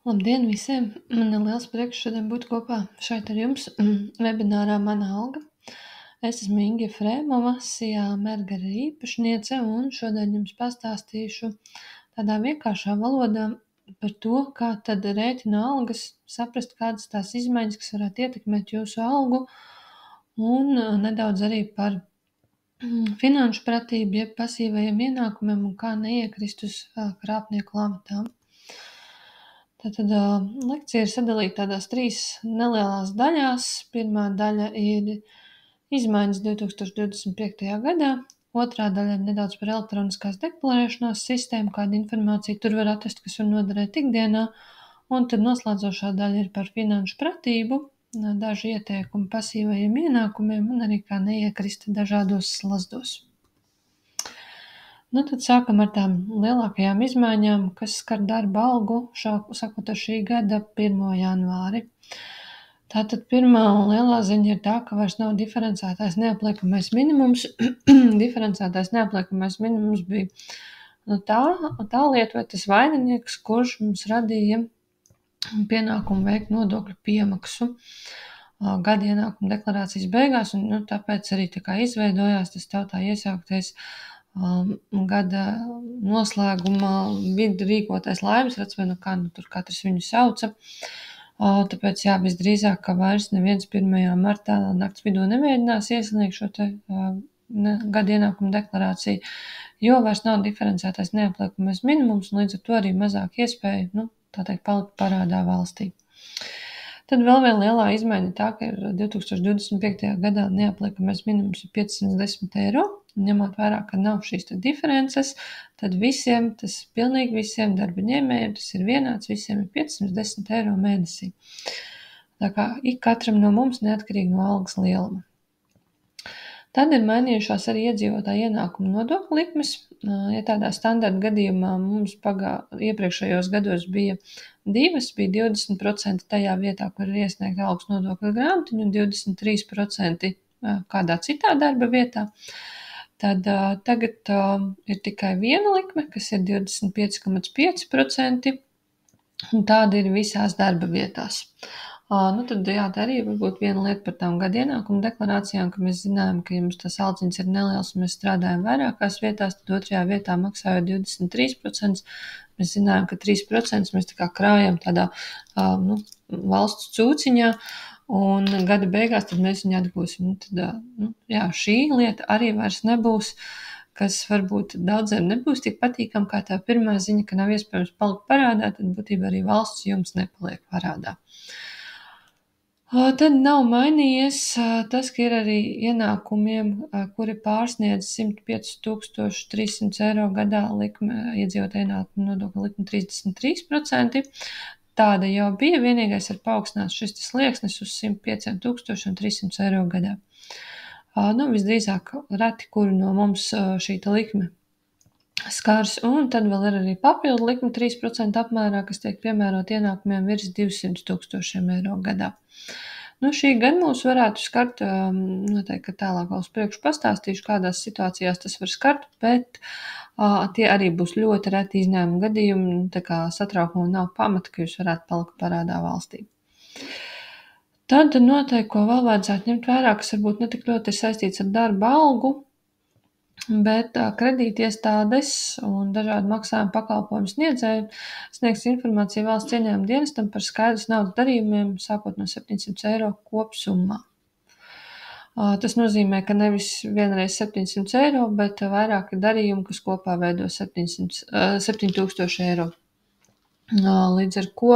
Labdien visiem! Man ir liels prieks šodien būt kopā šeit ar jums webinārā Mana alga. Es esmu Inga Frēmova, SIA Mergera īpašniece, un šodien jums pastāstīšu tādā vienkāršā valodā par to, kā tad rēķina algas, saprast, kādas tās izmaiņas, kas varētu ietekmēt jūsu algu, un nedaudz arī par finanšu pratību, jeb pasīvajiem ienākumiem un kā neiekrist uz krāpnieku lamatām. Tātad lekcija ir sadalīta tādās 3 nelielās daļās. Pirmā daļa ir izmaiņas 2025. gadā, otrā daļa ir nedaudz par elektroniskās deklarēšanās sistēmu, kāda informācija tur var atrast, kas var noderēt ikdienā, un tad noslēdzošā daļa ir par finanšu pratību, daži ieteikumi pasīvajiem ienākumiem un arī kā neiekrist dažādos slazdos. Tad sākam ar tām lielākajām izmaiņām, kas skar darba algu, sakot ar šī gada 1. janvāri. Tātad pirmā un lielā ziņa ir tā, ka vairs nav diferencētais neapliekamais minimums. Diferencētais neapliekamais minimums bija tā lieta vai tas vaininieks, kurš mums radīja pienākumu veikt nodokļu piemaksu gada ienākuma deklarācijas beigās, un tāpēc arī tā kā izveidojās tas tautā iesauktais gada noslēguma vidu rīkotais laimes rats, vai kā tur katrs viņu sauca. Tāpēc visdrīzāk, ka vairs neviens 1. martā nakts vidū nemēģinās iesniegt šo te gada ienākuma deklarāciju, jo vairs nav diferencētais neapliekamais minimums, un līdz ar to arī mazāk iespēja, palikt parādā valstī. Tad vēl viena lielā izmaiņa tā, ka 2025. gadā neapliekamais minimums ir 510 eiro. Ņemot vērā, ka nav šīs diferences, tad pilnīgi visiem darba ņēmējiem tas ir vienāds, visiem ir 510 eiro mēnesī. Tā kā ik katram no mums neatkarīgi no algas lieluma. Tad ir mainījušās arī iedzīvotāju ienākumu nodokļu likmes. Ja tādā standarta gadījumā mums iepriekšējos gados bija 20% tajā vietā, kur ir iesniegta algas nodokļa grāmatiņa, un 23% kādā citā darba vietā, tad tagad ir tikai viena likme, kas ir 25,5%, un tāda ir visās darba vietās. Tad tā arī varbūt viena lieta par tām gada ienākuma deklarācijām, ka mēs zinājām, ka ja mums tas aldziņš ir neliels un mēs strādājam vairākās vietās, tad otrajā vietā maksājot 23%, mēs zinājām, ka 3% mēs tā kā krājam tādā valsts cūciņā, un gada beigās tad mēs viņu atgūsim. Šī lieta arī vairs nebūs, kas varbūt daudziem nebūs tik patīkam, kā tā pirmā ziņa, ka nav iespējams palikt parādā, tad būtībā arī valsts jums nepaliek parādā. Tad nav mainījies tas, ka ir arī ienākumiem, kuri pārsniedz 105 300 eiro gadā iedzīvotāju ienākumu nodokļu likme 33%. Tāda jau bija, vienīgais ir paaugstināts šis slieksnis uz 105 300 eiro gadā. Visdrīzāk reti, kuru no mums šī likme skars, un tad vēl ir arī papildu likme 3% apmērā, kas tiek piemērot ienākumiem virs 200 000 eiro gadā. Šī gan mūs varētu skart, noteikti, ka tālāk vēl uz priekšu pastāstīšu, kādās situācijās tas var skart, bet tie arī būs ļoti reti izņēmumi gadījumi, tā kā satraukumu nav pamata, ka jūs varētu palikt parādā valstī. Tad noteikti, ko vēl vajadzētu ņemt vērā, kas varbūt ne tik ļoti ir saistīts ar darba algu, bet kredītiestādes un dažādu maksājumu pakalpojumu sniedzēji sniegs informāciju valsts ieņēmuma dienestam par skaidras naudas darījumiem, sākot no 700 eiro kopsummā. Tas nozīmē, ka nevis vienreiz 700 eiro, bet vairāki darījumi, kas kopā veido 7000 eiro. Līdz ar ko,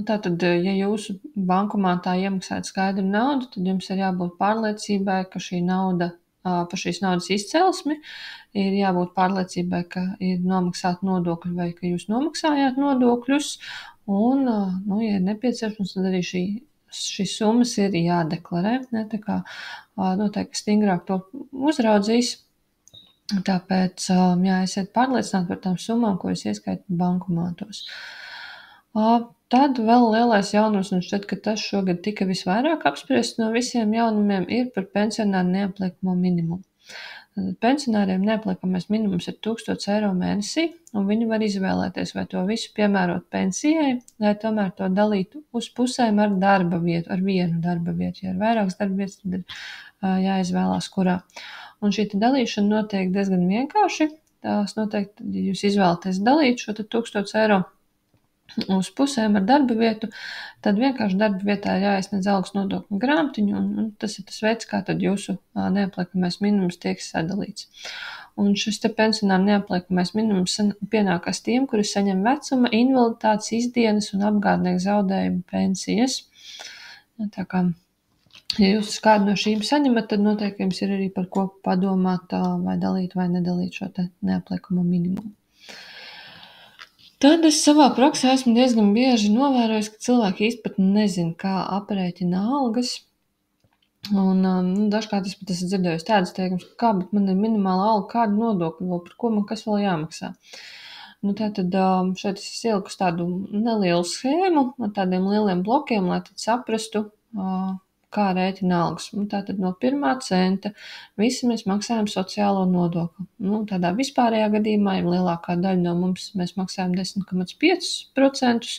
tātad, ja jūsu bankomātā iemaksājat skaidru naudu, tad jums ir jābūt pārliecībai, ka šī nauda par šīs naudas izcelsmi, ir jābūt pārliecībai, ka ir nomaksāti nodokļi vai ka jūs nomaksājāt nodokļus, un, ja ir nepieciešams, tad arī šīs summas ir jādeklarē. Tā kā noteikti stingrāk to uzraudzīs, tāpēc esiet pārliecināti par tām summām, ko jūs ieskaitat bankomātos. Tad vēl lielais jaunums, un šķiet, ka tas šogad tika visvairāk apspriests no visiem jaunumiem, ir par pensionāru neapliekamo minimumu. Pensionāriem neapliekamais minimums ir 1000 eiro mēnesī, un viņi var izvēlēties, vai to visu piemērot pensijai, vai tomēr to dalīt uz pusēm ar darba vietu, ar vienu darba vietu. Ja ir vairākas darba vietas, tad ir jāizvēlās, kurā. Un šī dalīšana notiek diezgan vienkārši. Tās noteikti, ja jūs izvēlaties dalīt šo 1000 eiro uz pusēm ar darba vietu, tad vienkārši darba vietā ir jāiesniedz algas nodokļu grāmatiņu, un tas ir tas veids, kā tad jūsu neapliekamais minimums tiek sadalīts. Un šis te pensionāra neapliekamais minimums pienākas tiem, kuri saņem vecuma, invaliditātes, izdienas un apgādnieku zaudējumu pensijas. Tā kā, ja jūs kādu no šīm saņemat, tad noteikti jums ir arī par ko padomāt, vai dalīt vai nedalīt šo te neapliekamo minimumu. Tad es savā praksē esmu diezgan bieži novērojis, ka cilvēki īsti pat nezina, kā aprēķina algas. Un dažkārt es pat esmu dzirdējusi tādas teikumus, kā, bet man ir minimāla alga, kāda nodokļa vēl, par ko man kas vēl jāmaksā. Tātad šeit es ielikusi tādu nelielu schēmu ar tādiem lieliem blokiem, lai tad saprastu, kā rēķina algas. Tātad no 1. centa visi mēs maksājam sociālo nodokli. Tādā vispārējā gadījumā, ja lielākā daļa no mums mēs maksājam 10,5%,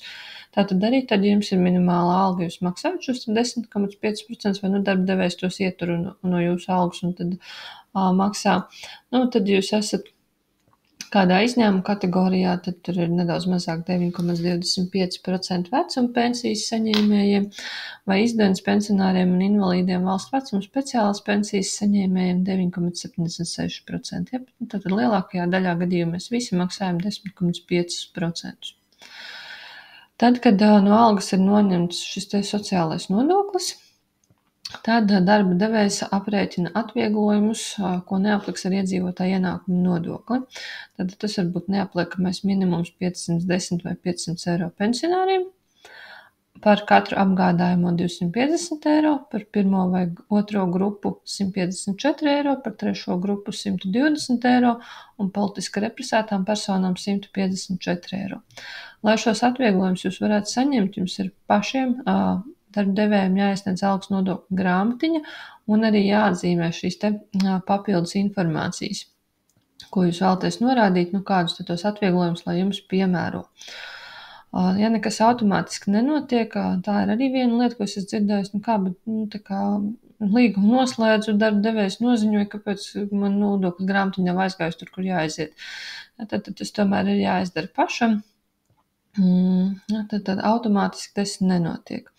tātad arī tad, ja jums ir minimāla alga, jūs maksājat šos 10,5%, vai darba devējs tos ietur no jūsu algas un tad maksā. Tad jūs esat kādā izņēmuma kategorijā, tad tur ir nedaudz mazāk 9,25% vecuma pensijas saņēmējiem vai izdienas pensionāriem un invalīdiem valsts vecuma speciālās pensijas saņēmējiem 9,76%. Ja? Tātad lielākajā daļā gadījumā mēs visi maksājam 10,5%. Tad, kad no algas ir noņemts šis te sociālais nodoklis, tad darba devējs aprēķina atvieglojumus, ko neapliks ar iedzīvotāju ienākumu nodokli. Tad tas var būt neapliekamais minimums 510 vai 500 eiro pensionāriem, par katru apgādājumu 250 eiro, par pirmo vai otro grupu 154 eiro, par trešo grupu 120 eiro un politiski represētām personām 154 eiro. Lai šos atvieglojumus jūs varētu saņemt, jums ir pašiem darba devējiem jāiesniedz algas nodokļu grāmatiņa un arī jāatzīmē šīs te papildus informācijas, ko jūs vēlaties norādīt, kādus tos atvieglojumus, lai jums piemēro. Ja nekas automātiski nenotiek, tā ir arī viena lieta, ko es esmu dzirdējusi, bet līgumu noslēdzu, darba devējs noziņoja, kāpēc man nodokļu grāmatiņa nav aizgājusi tur, kur jāaiziet. Tad tas tomēr ir jāizdara pašam. Tad automātiski tas nenotiek.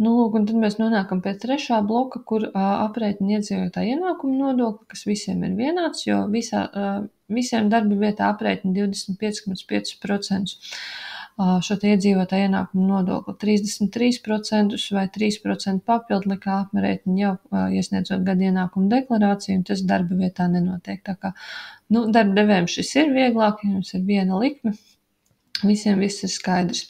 Un tad mēs nonākam pie trešā bloka, kur aprēķina iedzīvotāju ienākumu nodokli, kas visiem ir vienāds, jo visiem darba vietā aprēķina 25,5% šo te iedzīvotāju ienākumu nodokli. 33% vai 3% papildu likā aprēķina jau iesniedzot gada ienākumu deklarāciju, un tas darba vietā nenotiek. Tā kā darba devējiem šis ir vieglāk, ja jums ir viena likme, visiem viss ir skaidrs.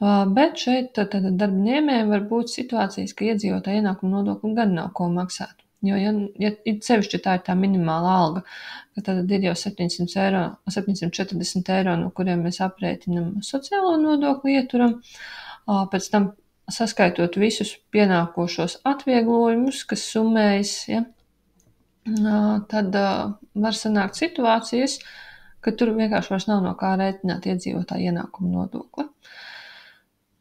Bet šeit darba ņēmējiem var būt situācijas, ka iedzīvotāju ienākumu nodokli gan nav ko maksāt. Jo, ja sevišķi tā ir tā minimāla alga, tad ir jau 740 eiro, no kuriem mēs aprēķinam sociālo nodokli ieturam, pēc tam saskaitot visus pienākošos atvieglojumus, kas summējas, ja, tad var sanākt situācijas, ka tur vienkārši vairs nav no kā rēķināt iedzīvotāju ienākumu nodokli.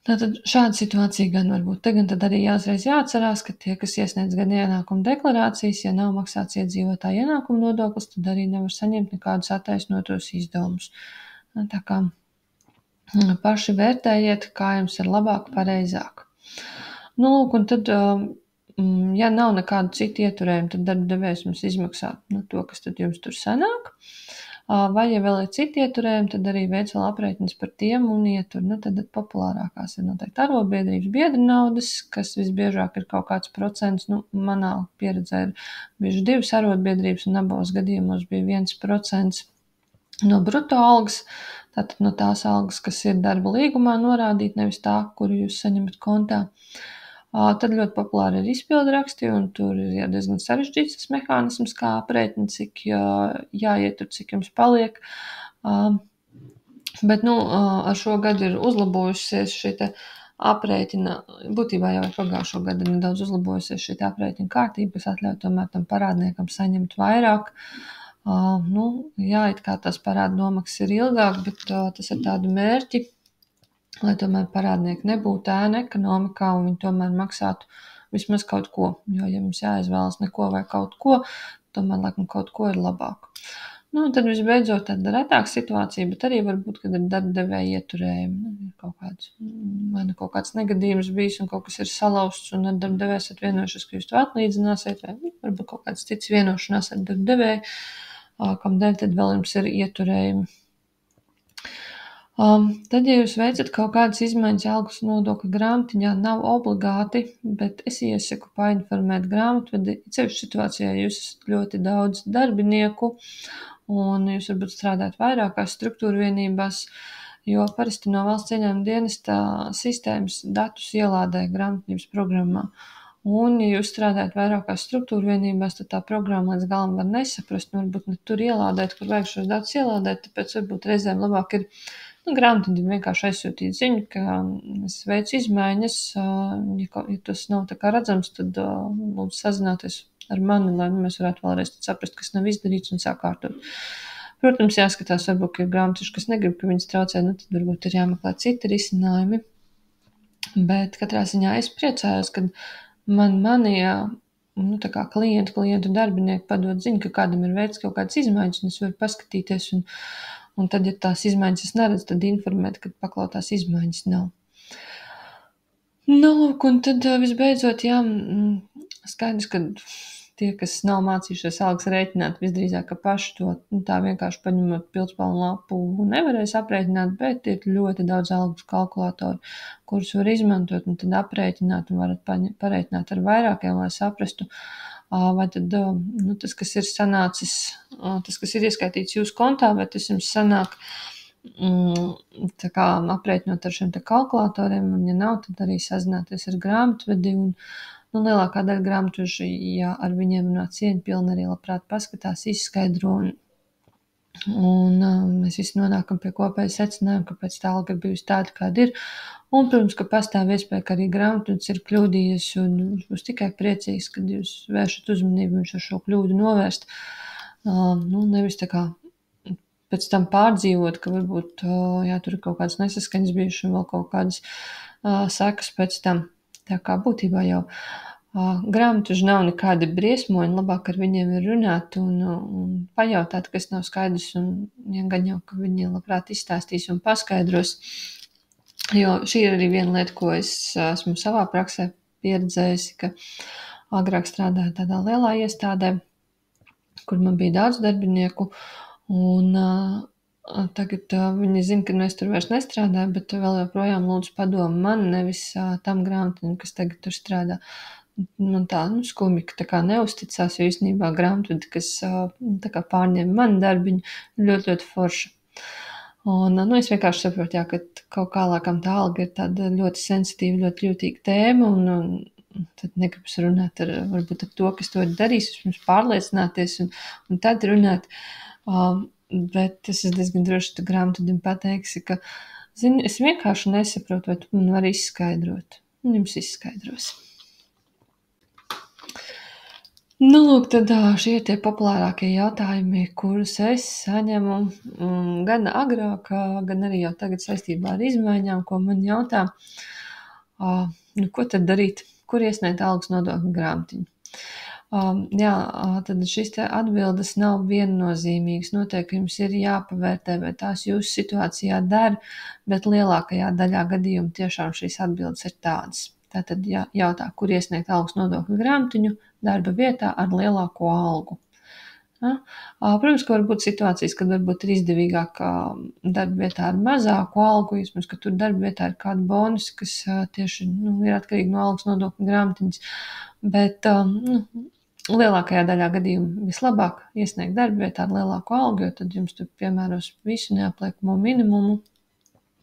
Tātad šāda situācija gan var būt. Tad arī jāuzreiz jāatcerās, ka tie, kas iesniedz gada ienākumu deklarācijas, ja nav maksāts iedzīvotāju ienākumu nodoklis, tad arī nevar saņemt nekādus attaisnotos izdevumus. Tā kā paši vērtējiet, kā jums ir labāk, pareizāk. Un tad, ja nav nekādu citu ieturējumu, tad darba devējs mums izmaksā to, kas tad jums tur sanāk. Vai, ja vēl ir citi ieturējumi, tad arī veic vēl aprēķins par tiem un ietur. Tad populārākās ir noteikti arotbiedrības biedra naudas, kas visbiežāk ir kaut kāds procents. Manā pieredzē ir bieži 2 arotbiedrības, un abos gadījumos bija 1% no bruto algas. Tātad no tās algas, kas ir darba līgumā norādīt, nevis tā, kuru jūs saņemat kontā. Tad ļoti populāri ir izpildraksti, un tur ir diezgan sarežģīts tas mehānisms, kā aprēķina, cik jāietur, cik jums paliek. Bet ar šo gadu ir uzlabojusies šī aprēķina, būtībā jau pagājušo gadu nedaudz uzlabojusies šī aprēķina kārtība, kas atļauj tomēr tam parādniekam saņemt vairāk. Jā, it kā tās parāda nomaksas ir ilgāk, bet tas ar tādu mērķi, lai tomēr parādnieki nebūtu ēna ekonomikā un viņi tomēr maksātu vismaz kaut ko. Jo, ja mums jāizvēlas neko vai kaut ko, tomēr, laikam, kaut ko ir labāk. Tad visbeidzot tāda retāka situācija, bet arī varbūt, kad ir darba devēja ieturējumi, vai nu kaut kāds negadījums bijis un kaut kas ir salauzts un ar darba devēju esat vienojušies, ka jūs to atlīdzināsiet, vai varbūt kaut kāds cits vienošanās ar darba devēju, kamdēļ tad vēl jums ir ieturējumi. Tad, ja jūs veicat kaut kādas izmaiņas algas nodokļa grāmatiņā, nav obligāti, bet es iesaku painformēt grāmatvedi, cevišķi situācijā, ja jūs esat ļoti daudz darbinieku, un jūs varbūt strādājat vairākās struktūra vienībās, jo parasti no valsts ieņēmuma dienesta sistēmas datus ielādē grāmatvedības programmā. Un, ja jūs strādājat vairākās struktūra vienībās, tad tā programma līdz galam var nesaprast, varbūt ne tur ielādēt, kur vajag šos datus ielādēt, tāpēc varbūt reizēm labāk ir grāmatvedim vienkārši aizsūtīt ziņu, ka es veicu izmaiņas, ja tas nav tā kā redzams, tad lūdzu sazināties ar mani, lai mēs varētu vēlreiz saprast, kas nav izdarīts un sakārtot. Protams, jāskatās, varbūt, ka ir grāmatiši, kas negrib, ka viņas traucē, tad varbūt ir jāmeklē citi risinājumi. Bet katrā ziņā es priecājos, kad mani tā kā klientu darbinieki padod ziņu, ka kādam ir veids kaut kādas izmaiņas, un es varu paskatīties, un tad, ja tās izmaiņas es neredzu, tad informēt, ka paklautās izmaiņas nav. Lūk, un tad visbeidzot, skaidrs, ka tie, kas nav mācījušies algas rēķināt, visdrīzāk, ka paši to tā vienkārši paņemot pildspalvu lapu nevarēs aprēķināt, bet ir ļoti daudz algas kalkulātoru, kurus var izmantot un tad aprēķināt un varat parēķināt ar vairākiem, lai saprastu, vai tad tas, kas ir sanācis, tas, kas ir ieskaitīts jūsu kontā, vai tas jums sanāk tā kā aprēķinot ar šiem te kalkulātoriem, un ja nav, tad arī sazināties ar grāmatvedi, un lielākā daļa grāmatvežu, ja ar viņiem runā cieņpilni, arī labprāt paskatās, izskaidro, un mēs visi nonākam pie kopēja secinājuma, kāpēc tā alga ir bijusi tāda, kāda ir, un, protams, ka pastāv iespēja, ka arī grāmatvedis ir kļūdījies, un viņš būs tikai priecīgs, kad jūs vēršat uzmanību, viņš ar šo kļūdu novērst, nevis tā kā pēc tam pārdzīvot, ka varbūt, tur ir kaut kādas nesaskaņas bijušas un vēl kaut kādas sekas pēc tam. Tā kā būtībā jau grāmatveži nav nekādi briesmoņi, labāk ar viņiem ir runāt un pajautāt, kas nav skaidrs, un ja gan jau, ka viņi labprāt izstāstīs un paskaidros. Jo šī ir arī viena lieta, ko es esmu savā praksē pieredzējusi, ka agrāk strādāju tādā lielā iestādē, kur man bija daudz darbinieku, un tagad viņi zina, ka es tur vairs nestrādāju, bet vēl joprojām lūdzu padomu man, nevis tam grāmatvedim, kas tagad tur strādā. Man tā skumji, ka tā kā neusticās, jo īstenībā grāmatvedi, kas tā kā pārņem manu darbiņu, ļoti, ļoti forša. Un es vienkārši saprotu, ka kaut kā laikam tā alga ir tāda ļoti sensitīva, ļoti jūtīga tēma, un tad negribas runāt varbūt ar to, kas to ir darījis, pirms pārliecināties un tad runāt. Bet es diezgan droši grāmatvedim pateiksi, ka, zini, es vienkārši nesaprotu, vai tu man vari izskaidrot. Un jums izskaidros. Lūk, tad šie ir tie populārākie jautājumi, kurus es saņemu gan agrāk, gan arī jau tagad saistībā ar izmaiņām, ko man jautā. Ko tad darīt? Kur iesniegt algas nodokļu grāmatiņu? Tad šis te atbildes nav viennozīmīgas. Noteikti jums ir jāpavērtē, vai tās jūsu situācijā der, bet lielākajā daļā gadījumu tiešām šīs atbildes ir tādas. Tātad jautā, kur iesniegt algas nodokļu grāmatiņu darba vietā ar lielāko algu. Protams, ka var būt situācijas, kad varbūt ir izdevīgāk darba vietā ar mazāku algu, iespējams, ka tur darba vietā ir kādi bonusi, kas tieši ir atkarīgi no algas nodokļu grāmatiņas, bet lielākajā daļā gadījumu vislabāk iesniegt darba vietā ar lielāku algu, jo tad jums tur piemēros visu neapliekamo minimumu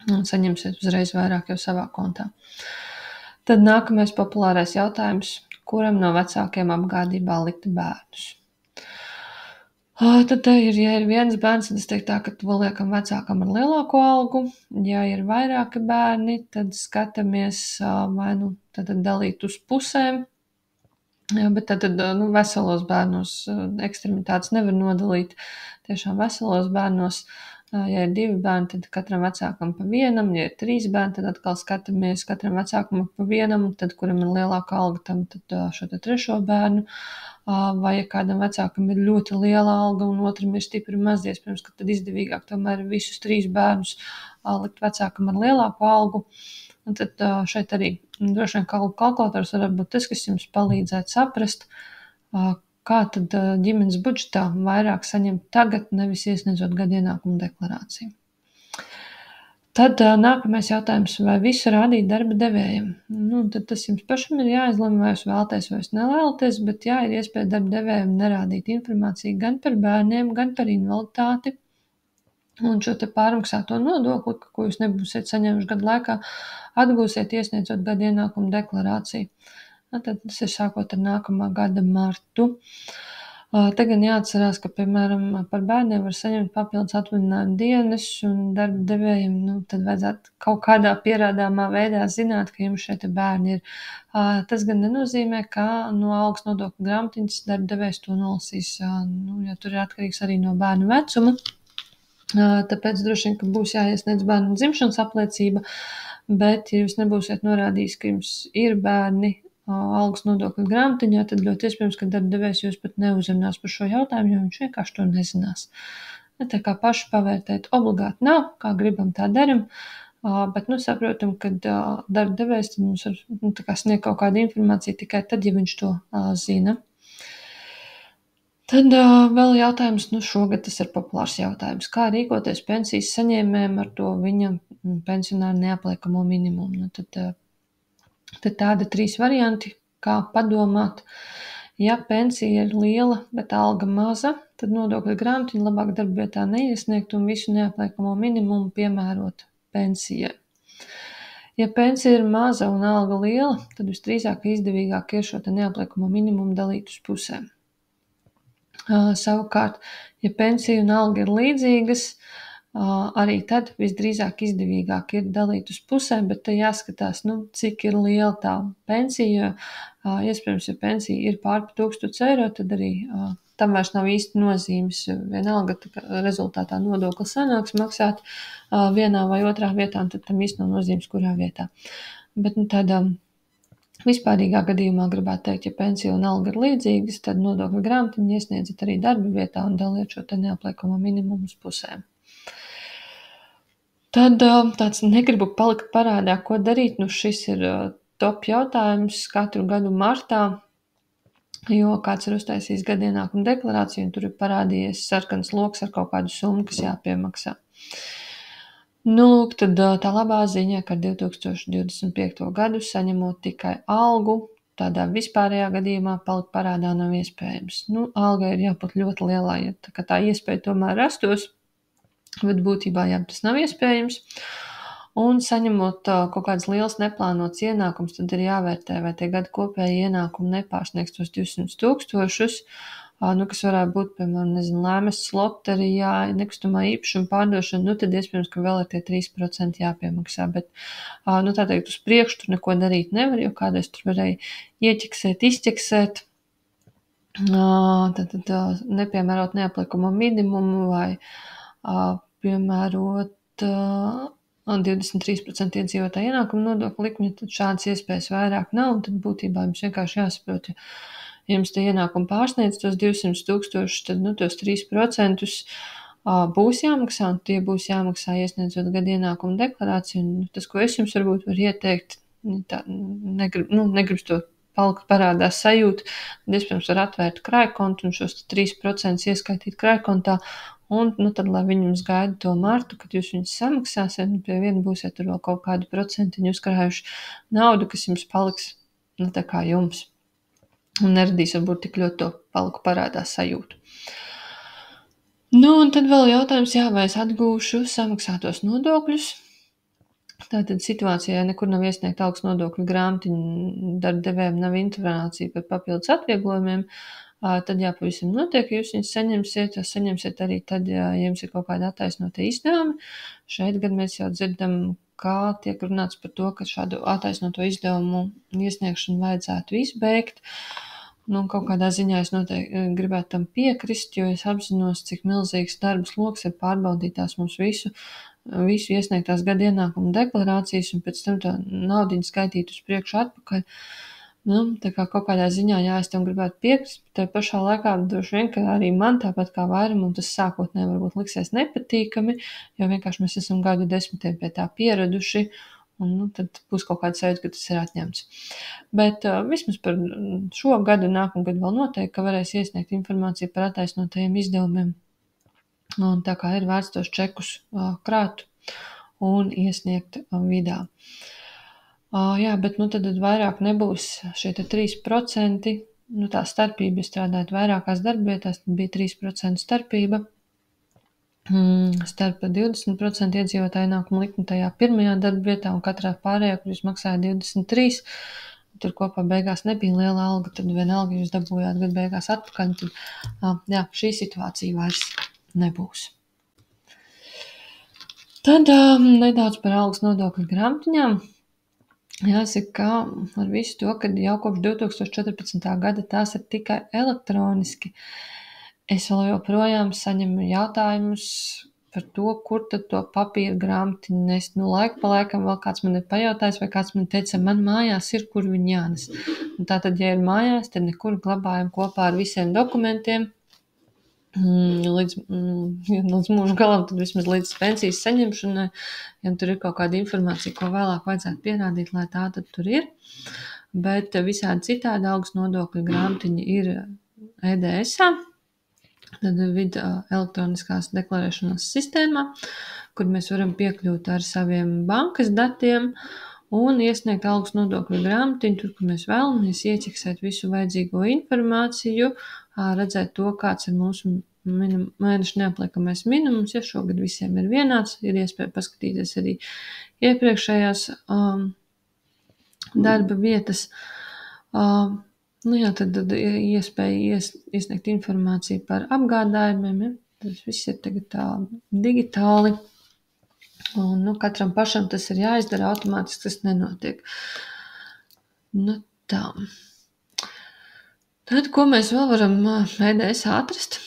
un saņemsiet uzreiz vairāk jau savā kontā. Tad nākamais populārais jautājums, kuram no vecākiem apgādībā likt bērnus? Tad ja ir viens bērns, tad es teiktu tā, ka to liekam vecākam ar lielāko algu. Ja ir vairāki bērni, tad skatāmies vai tad dalīt uz pusēm. Jā, bet tad veselos bērnos ekstremitātes nevar nodalīt. Tiešām veselos bērnos, ja ir 2 bērni, tad katram vecākam pa vienam, ja ir 3 bērni, tad atkal skatāmies katram vecākam pa vienam, tad kuram ir lielāka alga, tam tad šo te 3. bērnu. Vai ja kādam vecākam ir ļoti liela alga un otram ir stipri maz, iespējams, ka tad izdevīgāk tomēr visus 3 bērnus likt vecākam ar lielāku algu. Un tad šeit arī droši vien kalkulators var būt tas, kas jums palīdzētu saprast, kā tad ģimenes budžetā vairāk saņemt tagad, nevis iesniedzot gada ienākumu deklarāciju. Tad nākamais jautājums, vai visu rādīt darba devējam? Tad tas jums pašam ir jāizlemj, vai jūs vēlaties vai jūs nevēlaties, bet jā, ir iespēja darba devējam nerādīt informāciju gan par bērniem, gan par invaliditāti. Un šo te pārmaksāto nodokli, ko jūs nebūsiet saņēmuši gadu laikā, atgūsiet iesniedzot gada ienākumu deklarāciju. Tad tas ir sākot ar nākamā gada martu. Te gan jāatcerās, ka, piemēram, par bērniem var saņemt papildus atvaļinājumu dienas, un darba devējiem tad vajadzētu kaut kādā pierādāmā veidā zināt, ka jums šeit bērni ir. Tas gan nenozīmē, ka no algas nodokļu grāmatiņas darba devējs to nolasīs, jo tur ir atkarīgs arī no bērnu vecuma. Tāpēc droši vien, ka būs jāiesniedz bērnu dzimšanas apliecība, bet ja jūs nebūsiet norādījis, ka jums ir bērni algas nodokļu grāmatiņā, tad ļoti iespējams, ka darba devējs jūs pat neuzrunās par šo jautājumu, jo viņš vienkārši to nezinās. Tā kā paši pavērtēt obligāti nav, kā gribam tā daram, bet saprotam, ka darba devējs tad mums var sniegt kaut kādu informāciju tikai tad, ja viņš to zina. Tad vēl jautājums, šogad tas ir populārs jautājums, kā rīkoties pensijas saņēmējiem ar to viņa pensionāru neapliekamo minimumu. Tad tādi 3 varianti, kā padomāt. Ja pensija ir liela, bet alga maza, tad nodokļu grāmatiņu labāk darba vietā neiesniegt un visu neapliekamo minimumu piemērot pensijai. Ja pensija ir maza un alga liela, tad visdrīzāk izdevīgāk ir šo te neapliekamo minimumu dalīt uz pusēm. Savukārt, ja pensija un alga ir līdzīgas, arī tad visdrīzāk izdevīgāk ir dalīt uz pusēm, bet te jāskatās, cik ir liela tā pensija, jo iespējams, ja pensija ir pār 1000 eiro, tad arī tam vairs nav īsti nozīmes. Vienalga, rezultātā nodokli sanāks maksāt vienā vai otrā vietā, un tad tam īsti nav nozīmes, kurā vietā. Bet tādā vispārīgā gadījumā gribētu teikt, ja pensija un alga ir līdzīgas, tad nodokļu grāmatiņu iesniedziet arī darba vietā un daliet šo te neapliekamo minimumu uz pusēm. Tad tāds negribu palikt parādā, ko darīt. Šis ir top jautājums katru gadu martā, jo kāds ir uztaisījis gada ienākumu deklarāciju un tur ir parādījies sarkans loks ar kaut kādu summu, kas jāpiemaksā. Tad tā labā ziņa, ka 2025. gadu saņemot tikai algu, tādā vispārējā gadījumā palikt parādā nav iespējams. Alga ir jābūt ļoti lielā, ja tā iespēja tomēr rastos, bet būtībā tas nav iespējams. Un saņemot kaut kādas lielas neplānotas ienākums, tad ir jāvērtē, vai tie gada kopēji ienākumi nepārsniegs tos 200 000, kas varētu būt, piemēram, lēmes loterijā, nekustamā īpašuma pārdošana, tad iespējams, ka vēl ir tie 3% jāpiemaksā, bet, tā teikt, uz priekšu tur neko darīt nevar, jo kādreiz tur varēja ieķeksēt, izķeksēt, tad nepiemērot neapliekamo minimumu vai piemērot 23% iedzīvotāju ienākumu nodokļu likmi, tad šādas iespējas vairāk nav, un tad būtībā jums vienkārši jāsaprot, ja jums tie ienākumi pārsniedz tos 200 000, tad tos 3% būs jāmaksā, un tie būs jāmaksā iesniedzot gada ienākumu deklarāciju, un tas, ko es jums varbūt varu ieteikt, negribas to palikt parādā sajūta, tad iespējams var atvērt krājkontu un šos 3% ieskaitīt krājkontā, un tad, lai viņi jums gaida to martu, kad jūs viņus samaksāsiet, pie viena būsiet tur vēl kaut kādu procentiņu uzkrājuši naudu, kas jums paliks, tā kā jums, un neradīs varbūt tik ļoti to paliku parādā sajūtu. Un tad vēl jautājums, vai es atgūšu samaksātos nodokļus. Tātad situācijā nekur nav iesniegta algas nodokļu grāmatiņa, darba devējiem nav informācija par papildus atvieglojumiem, tad pavisam noteikti jūs viņus saņemsiet. Saņemsiet arī tad, ja jums ir kaut kādi attaisnotie izdevumi. Šeit gan mēs jau dzirdam, kā tiek runāts par to, ka šādu attaisnoto izdevumu iesniegšanu vajadzētu izbeigt. Kaut kādā ziņā es noteikti gribētu tam piekrist, jo es apzinos, cik milzīgs darba sloks ir pārbaudīt tās mums visu iesniegtās gada ienākuma deklarācijas un pēc tam tā naudiņu skaitīt uz priekšu atpakaļ. Tā kā kaut kādā ziņā, jā, es tam gribētu piekrist, bet tajā pašā laikā droši vien, ka arī man tāpat kā vairumam tas sākotnēji varbūt liksies nepatīkami, jo vienkārši mēs esam gadu desmitiem pie tā pieraduši, un tad būs kaut kāds sajūta, ka tas ir atņemts. Bet vismaz par šo gadu, nākamgad vēl noteikti, ka varēs iesniegt informāciju par attaisnotajiem izdevumiem. Un tā kā ir vērts tos čekus krāt un iesniegt vidā. Jā, bet tad vairāk nebūs šie 3%, tā starpība, strādājot vairākās darbvietās, tad bija 3% starpība starp 20% iedzīvotāju ienākumu likmi tajā pirmajā darbvietā un katrā pārējā, kur jūs maksājāt 23%. Tur kopā beigās nebija liela alga, tad vienalga jūs dabūjāt gadu beigās atpakaļ, tad šī situācija vairs nebūs. Tad nedaudz par algas nodokļu grāmatiņām. Jāsaka, ka ar visu to, ka jau kopš 2014. gada tās ir tikai elektroniski, es vēl joprojām saņemu jautājumus par to, kur tad to papīra grāmatiņu nest. Laiku pa laikam vēl kāds man ir pajautājis, vai kāds man teica, man mājās ir, kur viņi jānes. Tātad, ja ir mājās, tad nekur glabājam kopā ar visiem dokumentiem. Līdz mūža galam, tad vismaz līdz pensijas saņemšanai, ja tur ir kaut kāda informācija, ko vēlāk vajadzētu pierādīt, lai tā tad tur ir. Bet visādi citādi algas nodokļu grāmatiņa ir EDS-ā, tad vidu elektroniskās deklarēšanas sistēmā, kur mēs varam piekļūt ar saviem bankas datiem un iesniegt algas nodokļu grāmatiņu, tur, kur mēs vēlamies ieķeksēt visu vajadzīgo informāciju, redzēt to, kāds ir mūsu mēneša neapliekamais minimums, ja šogad visiem ir vienāds, ir iespēja paskatīties arī iepriekšējās darba vietas. Tad iespēja iesniegt informāciju par apgādājumiem, ja? Tas viss ir tagad digitāli. Un katram pašam tas ir jāizdara automātiski, tas nenotiek. Tā. Tad, ko mēs vēl varam EDS-ā atrast?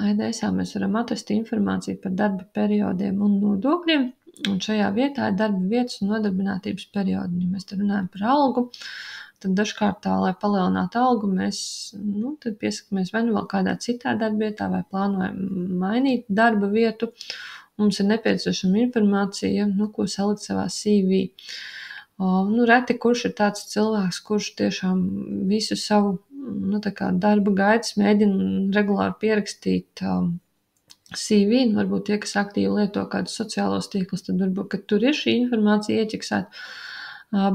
EDS-ā mēs varam atrast informāciju par darba periodiem un nodokļiem, un šajā vietā ir darba vietas un nodarbinātības periodi. Ja mēs te runājam par algu, tad dažkārt lai palielinātu algu, mēs tad piesakamies vai vēl kādā citā darba vietā vai plānojam mainīt darba vietu. Mums ir nepieciešama informācija, ko salikt savā CV. Reti kurš ir tāds cilvēks, kurš tiešām visu savu darba gaitas mēģina regulāri pierakstīt CV. Varbūt tie, kas aktīvi lieto kādus sociālos tīklus, tad varbūt, ka tur ir šī informācija ieķeksēta.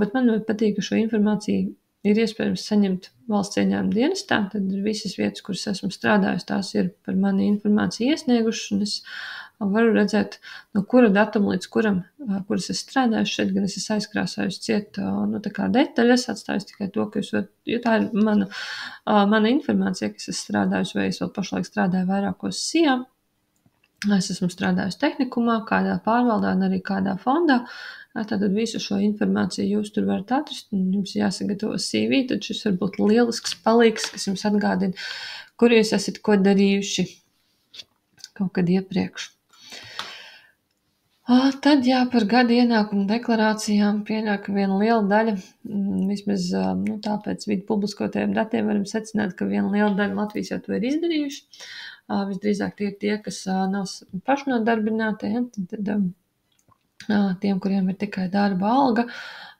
Bet man ļoti patīk, ka šo informāciju ir iespējams saņemt valsts ieņēmuma dienestā. Tad ir visas vietas, kuras esmu strādājusi, tās ir par mani informāciju iesniegušas, un es varu redzēt, no kura datuma līdz kuram, kuras es strādāju. Šeit gan es aizkrāsājusi ciet, detaļas, atstājusi tikai to, ka jo tā ir mana informācija, kas es strādājusi, vai es vēl pašlaik strādāju vairākos SIA. Es esmu strādājusi tehnikumā, kādā pārvaldē un arī kādā fondā. Tātad visu šo informāciju jūs tur varat atrast, un jums jāsagatavo CV, tad šis var būt lielisks palīgs, kas jums atgādina, kur jūs esat ko darījuši kaut kad iepriekš. Tad par gada ienākumu deklarācijām pieļauj, ka viena liela daļa, vismaz tāpēc vidu publiskotajiem datiem varam secināt, ka viena liela daļa Latvijas jau to ir izdarījuši. Visdrīzāk tie, kas nav pašnodarbinātie, tad tiem, kuriem ir tikai darba alga,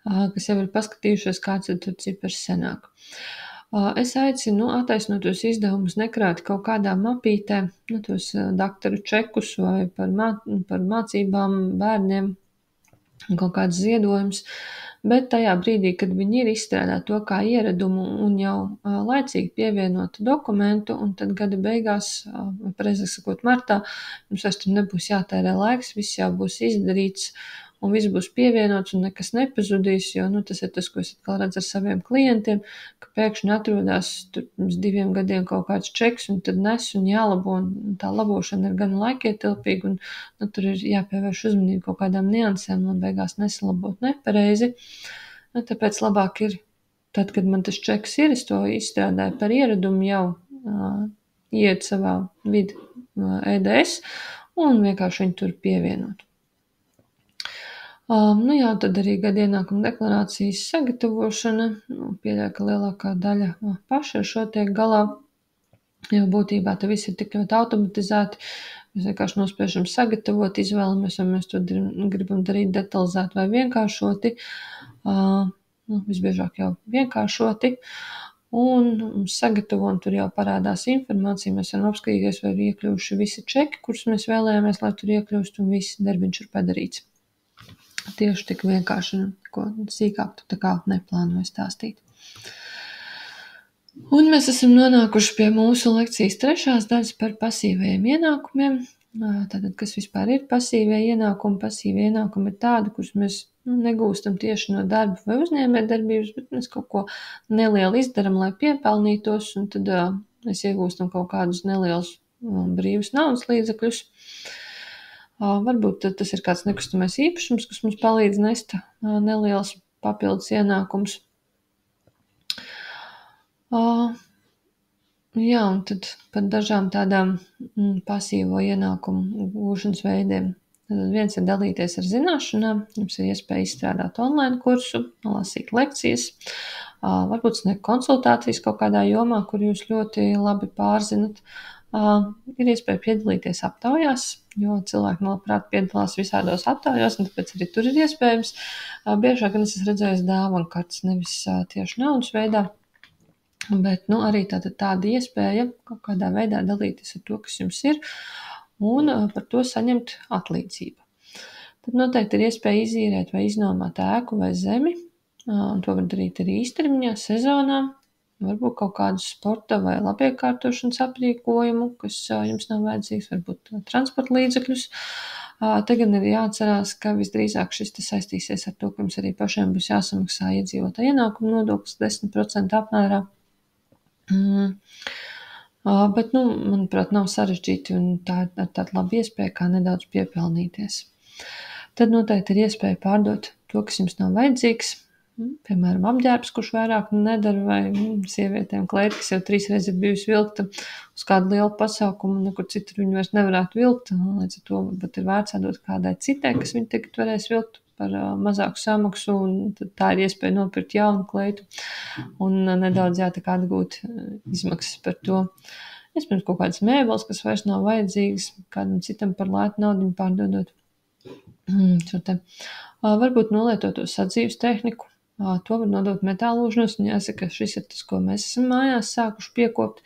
kas jau ir paskatījušies, kāds tur cipars senāk. Es aicinu attaisnotos izdevumus nekrāt kaut kādā mapītē, tos daktaru čekus vai par mācībām bērniem, kaut kāds ziedojums, bet tajā brīdī, kad viņi ir izstrādāti to kā ieradumu un jau laicīgi pievienotu dokumentu, un tad gada beigās, pareizāk sakot, martā, jums vairs tur nebūs jātērē laiks, viss jau būs izdarīts, un viss būs pievienots un nekas nepazudīs, jo, tas ir tas, ko es atkal redzu ar saviem klientiem, ka pēkšņi atrodās tur pirms 2 gadiem kaut kāds čeks un tad nes un jālabo, un tā labošana ir gan laikietilpīga, un tur ir jāpievērš uzmanību kaut kādām niansēm, un beigās nesalabot nepareizi. Tāpēc labāk ir, tad, kad man tas čeks ir, es to izstrādāju par ieradumu jau iet savā vidu EDS un vienkārši viņu tur pievienot. Tad arī gada ienākuma deklarācijas sagatavošana. Pieļauju, ka lielākā daļa paši ar šo tiek galā, jo būtībā te viss ir tik ļoti automatizēti. Mēs vienkārši nospiežam sagatavot, izvēlamies, vai mēs to gribam darīt detalizēti vai vienkāršoti. Visbiežāk jau vienkāršoti. Un sagatavo, un tur jau parādās informācija. Mēs varam apskatīties, vai ir iekļuvuši visi čeki, kurus mēs vēlējāmies, lai tur iekļūst, un viss darbiņš ir padarīts. Tieši tik vienkārši, ko sīkāk tu tā kā neplānoji stāstīt. Un mēs esam nonākuši pie mūsu lekcijas 3. daļas par pasīvajiem ienākumiem. Tātad, kas vispār ir pasīvie ienākumi? Pasīvie ienākumi ir tādi, kurus mēs negūstam tieši no darba vai uzņēmējdarbības, bet mēs kaut ko nelielu izdaram, lai piepelnītos, un tad mēs iegūstam kaut kādus nelielus brīvus naudas līdzekļus. Varbūt tas ir kāds nekustamais īpašums, kas mums palīdz nest neliels papildus ienākums. Un tad par dažām tādām pasīvo ienākumu gūšanas veidiem. Tad viens ir dalīties ar zināšanām, jums ir iespēja izstrādāt online kursu, lasīt lekcijas, varbūt sniegt konsultācijas kaut kādā jomā, kur jūs ļoti labi pārzinat. Ir iespēja piedalīties aptaujās, jo cilvēki labprāt piedalās visādos aptaujās, un tāpēc arī tur ir iespējams. Biežāk gan es esmu redzējis dāvanu kartes, nevis tieši naudas veidā. Bet arī tāda iespēja kaut kādā veidā dalīties ar to, kas jums ir, un par to saņemt atlīdzību. Tad noteikti ir iespēja izīrēt vai iznomāt ēku vai zemi, un to var darīt arī īstermiņā, sezonā, varbūt kaut kādu sporta vai labiekārtošanas aprīkojumu, kas jums nav vajadzīgs, varbūt transporta līdzekļus. Te gan ir jāatcerās, ka visdrīzāk šis saistīsies ar to, ka jums arī pašiem būs jāsamaksā iedzīvotāja ienākuma nodoklis 10% apmērā. Bet, manuprāt, nav sarežģīti, un tā ir tāda laba iespēja, kā nedaudz piepelnīties. Tad noteikti ir iespēja pārdot to, kas jums nav vajadzīgs, piemēram, apģērbs, kurš vairāk nedara, vai sievietēm kleita, kas jau 3 reizes ir bijusi vilkta uz kādu lielu pasaukumu, un nekur citur viņu vairs nevarētu vilkt, līdz ar to varbūt ir vērts atdot kādai citai, kas viņu tagad varēs vilkt par mazāku samaksu, un tad tā ir iespēja nopirkt jaunu kleitu un nedaudz atgūt izmaksas par to. Iespējams, kaut kādas mēbeles, kas vairs nav vajadzīgas, kādam citam par lētu naudu pārdodot. Varbūt nolietoto sadzīves tehniku. To var nodot metālūžņos, un jāsaka, šis ir tas, ko mēs esam mājās sākuši piekopt.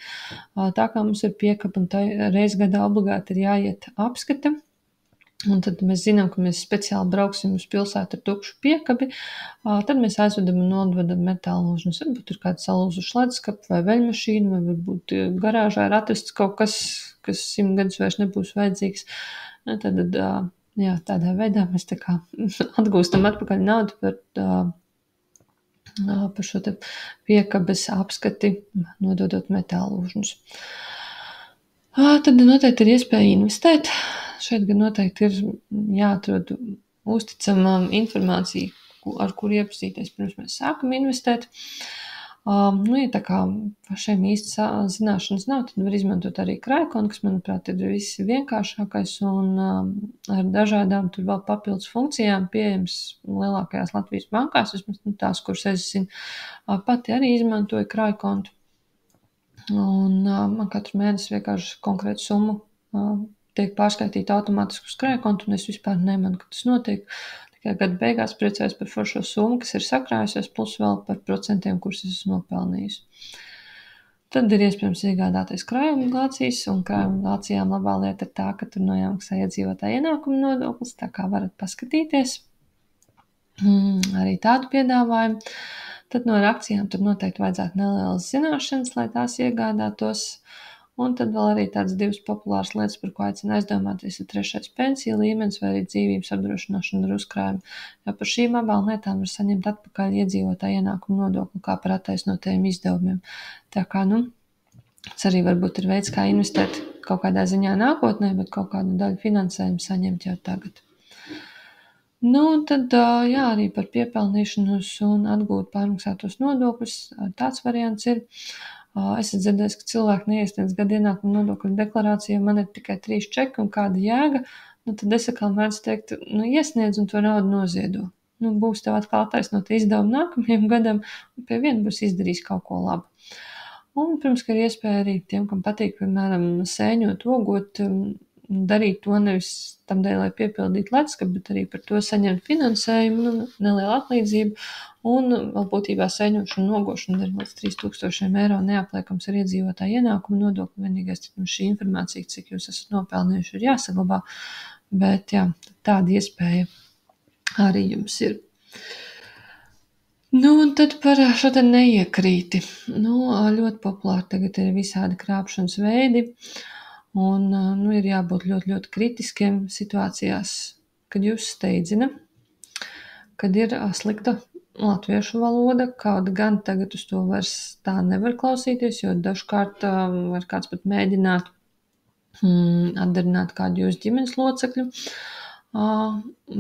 Tā kā mums ir piekaba, un tā reiz gadā obligāti ir jāiet apskata. Un tad mēs zinām, ka mēs speciāli brauksim uz pilsētu ar tukšu piekabi, tad mēs aizvedam un nodvedam metālūžņus. Varbūt tur kāds salūzuši leduskapi vai veļmašīnu, vai varbūt garāžā ir atrasts kaut kas 100 gadus vairs nebūs vajadzīgs. Tad, tādā veidā mēs tā kā atgūstam atpakaļ naudu par šo te piekabes apskati, nododot metālūžņus. Tad noteikti ir iespēja investēt. Šeit gan noteikti ir jāatrod uzticama informācija, ar kuru iepazīties pirms mēs sākam investēt. Ja tā kā pašiem īsti zināšanas nav, tad var izmantot arī krājkontu, kas, manuprāt, ir viss vienkāršākais un ar dažādām tur vēl papildus funkcijām pieejams lielākajās Latvijas bankās, vismaz tās, kuras es zinu, pati arī izmantoju krājkontu. Un man katru mēnesi vienkārši konkrētu summu tiek pārskaitīta automātiski uz krājkontu, un es vispār nemanu, ka tas notiek. Tikai gada beigās priecājos par foršo summu, kas ir sakrājusies, plus vēl par procentiem, kurus es esmu nopelnījusi. Tad ir iespējams iegādāties krājobligācijas, un krājobligācijām labā lieta ir tā, ka tur jāmaksā iedzīvotāja ienākuma nodoklis, tā kā varat paskatīties. Arī tādu piedāvājumu. Tad no akcijām tur noteikti vajadzētu nelielas zināšanas, lai tās iegādātos. Un tad vēl arī tādas divas populāras lietas, par ko aicina aizdomāties, ir trešais pensiju līmenis vai arī dzīvības apdrošināšana ar uzkrājumu. Jo par šīm abām lietām var saņemt atpakaļ iedzīvotāju ienākumu nodokli kā par attaisnotajiem izdevumiem. Tā kā, tas arī varbūt ir veids, kā investēt kaut kādā ziņā nākotnē, bet kaut kādu daļu finansējumu saņemt jau tagad. Tad arī par piepelnīšanos un atgūt pārmaksātos nodokļus. Tāds variants ir. Esmu dzirdējis, ka cilvēki neiesniedz gada ienākumu nodokļu deklarāciju, man ir tikai 3 čeki un kāda jēga. Tad es atkal mēdzu teikt, iesniedz un to naudu noziedo. Būs tev atkal attaisnota izdevuma nākamajam gadam, un pie viena būs izdarījis kaut ko labu. Un, protams, ka ir iespēja arī tiem, kam patīk, piemēram, sēņot, ogot, darīt to nevis tam dēļ, lai piepildītu leduskapi, bet arī par to saņemt finansējumu, nelielu atlīdzību, un vēl būtībā sēņošana un nogošana ir līdz 3000 eiro neapliekams ar iedzīvotāju ienākumu nodokli. Vienīgais, šī informācija, cik jūs esat nopelnījuši, ir jāsaglabā, bet jā, tāda iespēja arī jums ir. Un tad par šo te neiekrīti. Ļoti populāri tagad ir visādi krāpšanas veidi. Un ir jābūt ļoti, ļoti kritiskiem situācijās, kad jūs steidzina, kad ir slikta latviešu valoda, kaut gan tagad uz to vairs tā nevar klausīties, jo dažkārt var kāds pat mēģināt atdarināt kādu jūsu ģimenes locekļu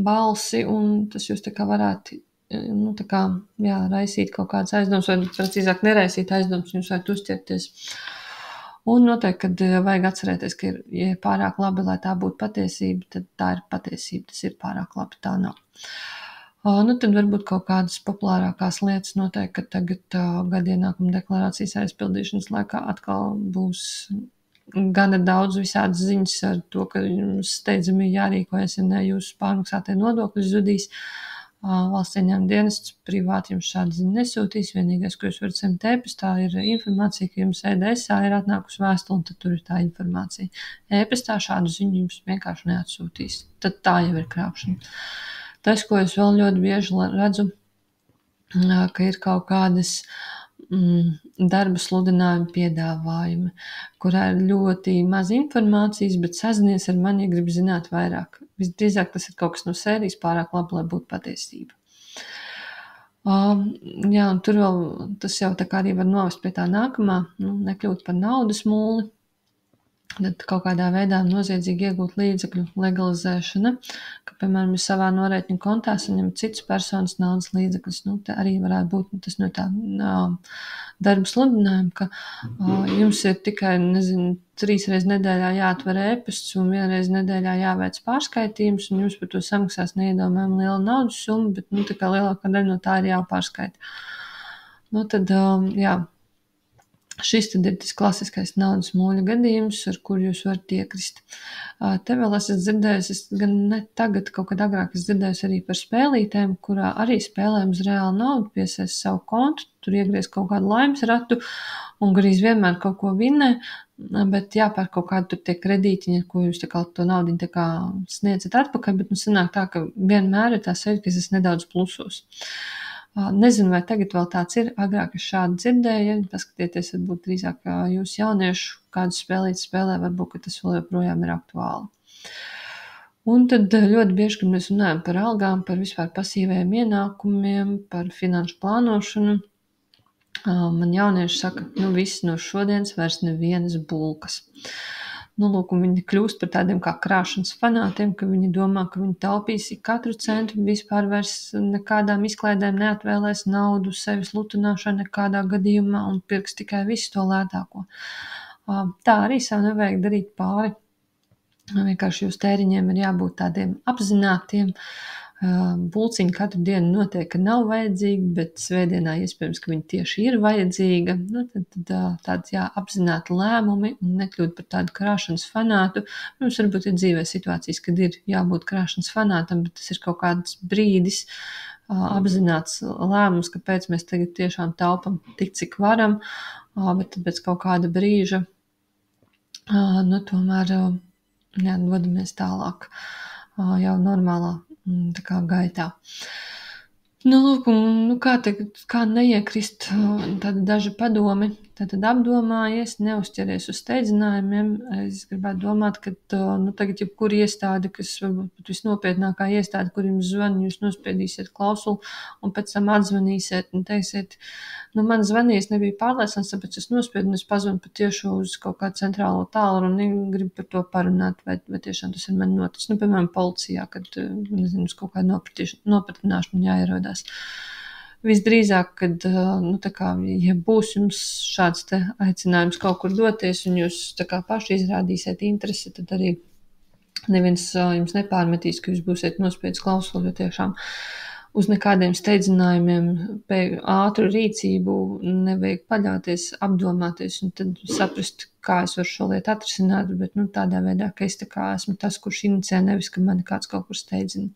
balsi, un tas jūs tā kā varētu raisīt kaut kādas aizdomas, vai precīzāk neraisīt aizdomas, jums vajag uzķerties. Un noteikti, kad vajag atcerēties, ka ja pārāk labi, lai tā būtu patiesība, tad tā ir patiesība, tas ir pārāk labi, tā nav. Tad varbūt kaut kādas populārākās lietas noteikti, ka tagad gada ienākuma deklarācijas aizpildīšanas laikā atkal būs gana daudz visādas ziņas ar to, ka jums steidzami jārīkojas, ja ne jūsu pārmaksātie nodokļi zudīs. Valsts ieņēmuma dienests privāti jums šādu ziņu nesūtīs. Vienīgais, ko jūs varat saņemt e-pastā, ir informācija, ka jums EDSā ir atnākusi vēstule, un tad tur ir tā informācija. E-pastā šādu ziņu jums vienkārši neatsūtīs. Tad tā jau ir krāpšana. Tas, ko es vēl ļoti bieži redzu, ka ir kaut kādas darba sludinājuma piedāvājumi, kurā ir ļoti maz informācijas, bet sazinies ar mani, ja grib zināt vairāk. Visdrīzāk tas ir kaut kas no sērijas pārāk labi, lai būtu patiesība. Un tur vēl tas jau tā kā arī var novest pie tā nākamā, nekļūt par naudas mūli. Tad kaut kādā veidā noziedzīgi iegūt līdzekļu legalizēšana, ka, piemēram, jūs savā norēķinu kontā saņemat citas personas naudas līdzekļus. Te arī varētu būt tas no tā darba sludinājuma, ka jums ir tikai, 3 reizes nedēļā jāatver e-pasts un 1 reizi nedēļā jāveic pārskaitījums, un jums par to samaksās neiedomājami liela naudas summa, bet tā kā lielākā daļa no tā ir jāpārskaita. Tad, šis tad ir tas klasiskais naudas mūļa gadījums, ar kur jūs varat iekrist. Te vēl esmu dzirdējusi, gan ne tagad, kaut kad agrāk es dzirdējusi arī par spēlītēm, kurā arī spēlēm uz reālu naudu piesaist savu kontu, tur iegriez kaut kādu laimes ratu un gandrīz vienmēr kaut ko vinnē, bet jāpērk kaut kādu tur tie kredītiņi, ko jūs tā kā to naudiņu tā kā sniedzat atpakaļ, bet sanāk tā, ka vienmēr ir tā sajūta, ka es esmu nedaudz plusos. Nezinu, vai tagad vēl tāds ir, agrāk es šādi dzirdēju, paskatieties, varbūt drīzāk jūs jauniešu kādu spēlīti spēlē, varbūt, ka tas vēl joprojām ir aktuāli. Un tad ļoti bieži, kad mēs runājam par algām, par vispār pasīvajiem ienākumiem, par finanšu plānošanu, man jaunieši saka, viss no šodienas vairs nevienas bulkas. Un viņi kļūst par tādiem kā krāšanas fanātiem, ka viņi domā, ka viņi taupīs katru centu, vispār vairs nekādām izklaidēm neatvēlēs naudu sevis lutināšanai nekādā gadījumā un pirks tikai visu to lētāko. Tā arī sev nevajag darīt pāri. Vienkārši jūs tēriņiem ir jābūt tādiem apzinātiem. Bulciņa katru dienu noteikti nav vajadzīga, bet svētdienā iespējams, ka viņa tieši ir vajadzīga. Tad tāds apzināti lēmumi un nekļūt par tādu krāšanas fanātu. Mums varbūt ir dzīvē situācijas, kad ir jābūt krāšanas fanātam, bet tas ir kaut kāds brīdis, apzināts lēmums, kāpēc mēs tagad tiešām taupam tik, cik varam, bet pēc kaut kāda brīža tomēr dodamies tālāk jau normālā tā kā gaitā. Nu, lūk, kā neiekrist, tādi daži padomi. Tātad apdomājies, neuzķeries uz steidzinājumiem. Es gribētu domāt, ka tagad jebkura iestāde, kas varbūt pat visnopietnākā iestāde, kur jums zvana, jūs nospiedīsiet klausuli un pēc tam atzvanīsiet un teiksiet, man zvanīja, es nebiju pārliecināts, tāpēc es nospiedu un es pazvanu patieši uz kaut kādu centrālo tālruni un gribu par to parunāt, vai tiešām tas ir man noticis. Piemēram, policijā, kad, nezinu, uz kaut kādu nopratināšanu jāierodās. Visdrīzāk, kad, ja būs jums šāds te aicinājums kaut kur doties un jūs tā kā paši izrādīsiet interesi, tad arī neviens jums nepārmetīs, ka jūs būsiet nospiedis klausuli, jo tiešām uz nekādiem steidzinājumiem, ātru rīcību nevajag paļauties, apdomāties un tad saprast, kā es varu šo lietu atrisināt, bet tādā veidā, ka es tā kā esmu tas, kurš inicē, nevis, ka mani kāds kaut kur steidzina.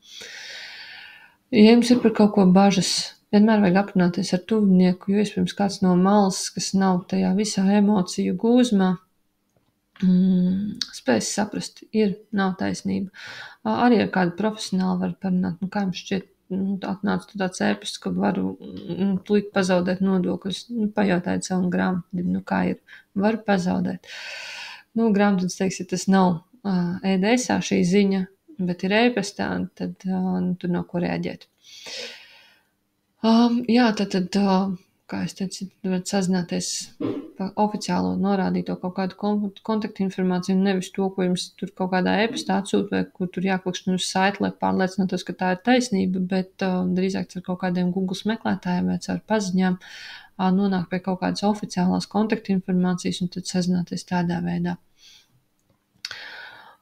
Ja jums ir par kaut ko bažas, vienmēr vajag aprunāties ar tuvinieku, jo iespējams kāds no malas, kas nav tajā visā emociju gūzmā, spēs saprast, nav taisnība. Arī ar kādu profesionālu var parunāt, kā jums šķiet, atnāca tāds ēpasts, ka varu tūlīt pazaudēt nodokļus, pajautājiet savam grāmatvedim, kā ir, varu pazaudēt. Grāmatvedis teiks, ja tas nav ēdēsā šī ziņa, bet ir ēpastā, tad tur nav ko reaģēt. Tad, kā es teicu, varat sazināties pa oficiālo norādīto kaut kādu kontaktinformāciju, nevis to, ko jums tur kaut kādā ēpastā atsūta, vai kur tur jāklikšķina uz saiti, lai pārliecinātos, ka tā ir taisnība, bet drīzāk ar kaut kādiem Google meklētājiem vai caur paziņām nonāk pie kaut kādas oficiālās kontaktinformācijas un tad sazināties tādā veidā.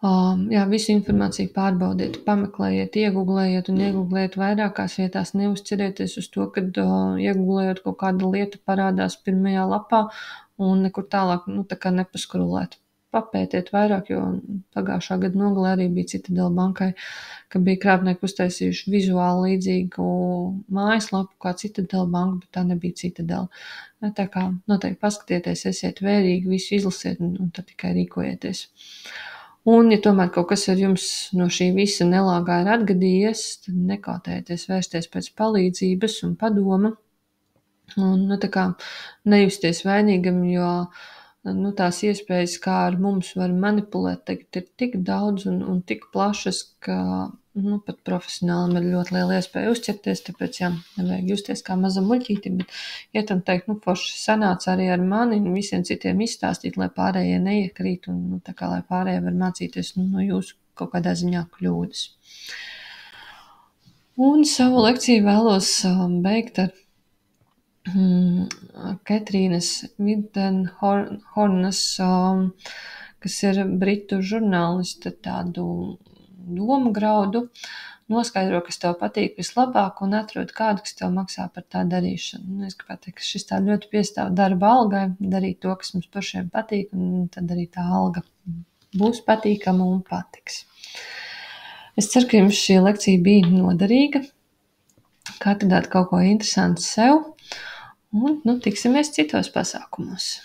Visu informāciju pārbaudiet, pameklējiet, iegūglējiet un iegūglējiet vairākās vietās, neuzķerieties uz to, kad iegūglējot kaut kāda lieta parādās pirmajā lapā un nekur tālāk, tā kā nepaskrulēt. Papētiet vairāk, jo pagājušā gada nogalē arī bija Citadela bankai, ka bija krāpnieki uztaisījuši vizuāli līdzīgu mājaslapu kā Citadela banka, bet tā nebija Citadela. Tā kā noteikti paskatieties, esiet vērīgi, visu izlasiet un tad tikai rīkojieties. Un, ja tomēr kaut kas ar jums no šī visa nelāgā ir atgadījies, tad nekautējieties vērsties pēc palīdzības un padoma. Un, nejusties vainīgam, jo tās iespējas, kā ar mums var manipulēt, tagad ir tik daudz un tik plašas, ka pat profesionālam ir ļoti liela iespēja uzķerties, tāpēc nevajag justies kā mazam muļķītim, bet iet un teikt, forši sanāca arī ar mani un visiem citiem izstāstīt, lai pārējie neiekrīt un lai pārējie var mācīties no jūsu kaut kādā ziņā kļūdas. Un savu lekciju vēlos beigt ar Ketrīnas Widenhornas, kas ir britu žurnāliste, tādu domu graudu, noskaidro, kas tev patīk vislabāk un atrod kādu, kas tev maksā par tā darīšanu. Es gribētu teikt, ka šis tā ļoti piestāv darba algai, darīt to, kas mums pašiem patīk, un tad arī tā alga būs patīkama un patiks. Es ceru, ka jums šī lekcija bija noderīga, kā atradāt kaut ko interesantu sev, un tiksimies citos pasākumos.